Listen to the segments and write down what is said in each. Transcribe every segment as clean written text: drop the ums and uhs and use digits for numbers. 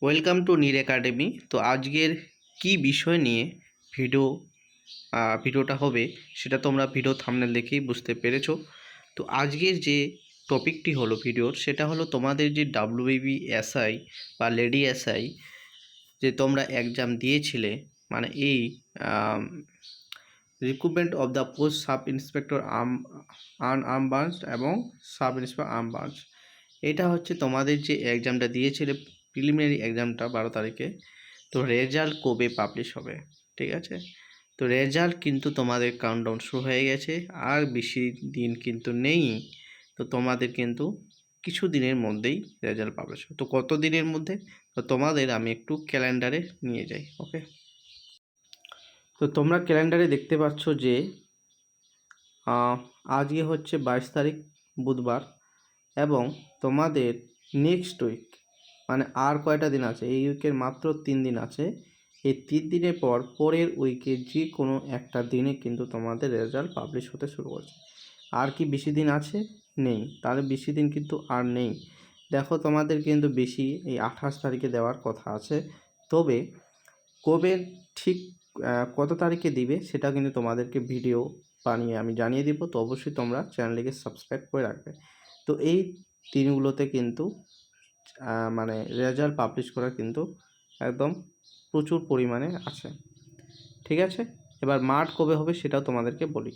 Welcome to Neer academy. তো আজকের কি বিষয় নিয়ে ভিডিওটা হবে সেটা তোমরা ভিডিও থাম্বনেল দেখেই বুঝতে পেরেছো। তো আজকের যে টপিকটি হলো ভিডিওর, সেটা হলো তোমাদের যে WBSI বা লেডি এসআই যে তোমরা এক্সাম দিয়েছিলে, মানে এই recruitment of the post sub inspector arm branch এবং সাব ইন্সপেক্টর আর্ম ব্রাঞ্চ, এটা হচ্ছে তোমাদের যে এক্সামটা দিয়েছিলে প্রিলিমিনারি এক্সামটা 12 তারিখে। তো রেজাল্ট কবে পাবলিশ হবে, ঠিক আছে? তো রেজাল্ট কিন্তু তোমাদের কাউন্টডাউন শুরু হয়ে গেছে, আর বেশি দিন কিন্তু নেই। তো তোমাদের কিন্তু কিছু দিনের মধ্যেই রেজাল্ট পাবলিশ হবে। তো কত দিনের মধ্যে, তো তোমাদের আমি একটু ক্যালেন্ডারে নিয়ে যাই। ওকে, তো তোমরা ক্যালেন্ডারে দেখতে পাচ্ছ যে আজকে হচ্ছে 22 তারিখ বুধবার, এবং তোমাদের নেক্সট উইক মানে আর কয়টা দিন আছে, এই উইকের মাত্র 3 দিন আছে। এই 3 দিনের পর পরের উইকে যে কোনো একটা দিনে কিন্তু তোমাদের রেজাল্ট পাবলিশ হতে শুরু করছে। আর কি বেশি দিন আছে? নেই। তাহলে বেশি দিন কিন্তু আর নেই। দেখো, তোমাদের কিন্তু বেশি এই 28 তারিখে দেওয়ার কথা আছে, তবে কবে ঠিক কত তারিখে দিবে সেটা কিন্তু তোমাদেরকে ভিডিও বানিয়ে আমি জানিয়ে দিব। তো অবশ্যই তোমরা চ্যানেলটিকে সাবস্ক্রাইব করে রাখবে। তো এই দিনগুলোতে কিন্তু মানে রেজাল্ট পাবলিশ করা কিন্তু একদম প্রচুর পরিমাণে আছে, ঠিক আছে? এবার মার্চ কবে হবে সেটাও তোমাদেরকে বলি।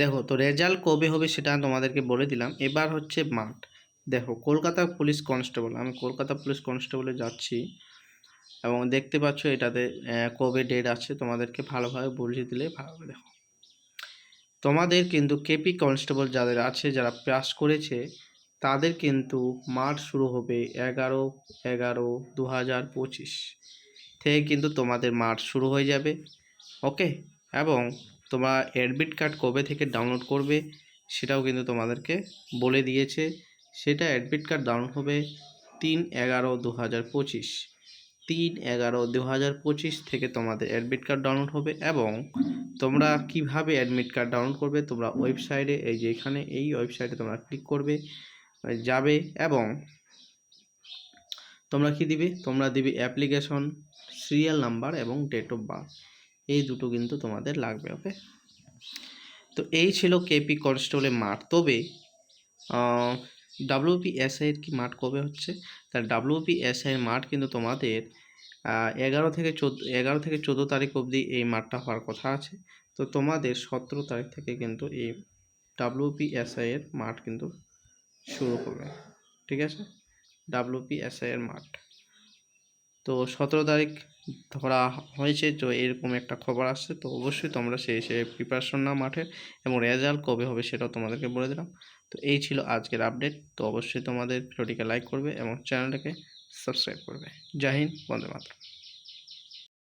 দেখো, তো রেজাল্ট কবে হবে সেটা তোমাদেরকে বলে দিলাম। এবার হচ্ছে মার্চ। দেখো, কলকাতা পুলিশ কনস্টেবল, আমি কলকাতা পুলিশ কনস্টেবলে যাচ্ছি এবং দেখতে পাচ্ছ এটাতে কবে ডেট আছে, তোমাদেরকে ভালোভাবে বুঝিয়ে দিলে ভালো হবে। দেখো, তোমাদের কিন্তু কেপি কনস্টেবল যাদের আছে, যারা পাস করেছে, তাদের কিন্তু মার্চ শুরু হবে 11/11/2025 থেকে কিন্তু তোমাদের মার্চ শুরু হয়ে যাবে। ওকে, এবং তোমরা অ্যাডমিট কার্ড কবে থেকে ডাউনলোড করবে সেটাও কিন্তু তোমাদেরকে বলে দিয়েছে। সেটা অ্যাডমিট কার্ড ডাউনলোড হবে 3/11/2025, 3/11/2025 থেকে তোমাদের অ্যাডমিট কার্ড ডাউনলোড হবে। এবং তোমরা কিভাবে অ্যাডমিট কার্ড ডাউনলোড করবে, তোমরা ওয়েবসাইটে, এই যে এখানে এই ওয়েবসাইটে তোমরা ক্লিক করবে, যাবে, এবং তোমরা কি দিবে, তোমরা দিবে অ্যাপ্লিকেশন, সিরিয়াল নাম্বার এবং ডেট অফ বার্থ, এই দুটো কিন্তু তোমাদের লাগবে। ওকে, তো এই ছিল কেপি কনস্টেবলের মাঠ। তবে WBSI এর কি মাঠ কবে হচ্ছে? তার WBSI এর মাঠ কিন্তু তোমাদের 11 থেকে 14 তারিখ অবধি এই মাঠটা হওয়ার কথা আছে। তো তোমাদের 17 তারিখ থেকে কিন্তু এই WBSI এর মাঠ কিন্তু শুরু হবে, ঠিক আছে? WBSI এর মাঠ তো 17 তারিখ ধরা হয়েছে। তো এরকম একটা খবর আসছে, তো অবশ্যই তোমরা সেই প্রিপারেশন নাও মাঠের, এবং রেজাল্ট কবে হবে সেটাও তোমাদেরকে বলে দিলাম। তো এই ছিল আজকের আপডেট। তো অবশ্যই তোমাদের ভিডিওটিকে লাইক করবে এবং চ্যানেলটাকে সাবস্ক্রাইব করবে। জয় হিন্দ, বন্দে মাতরম।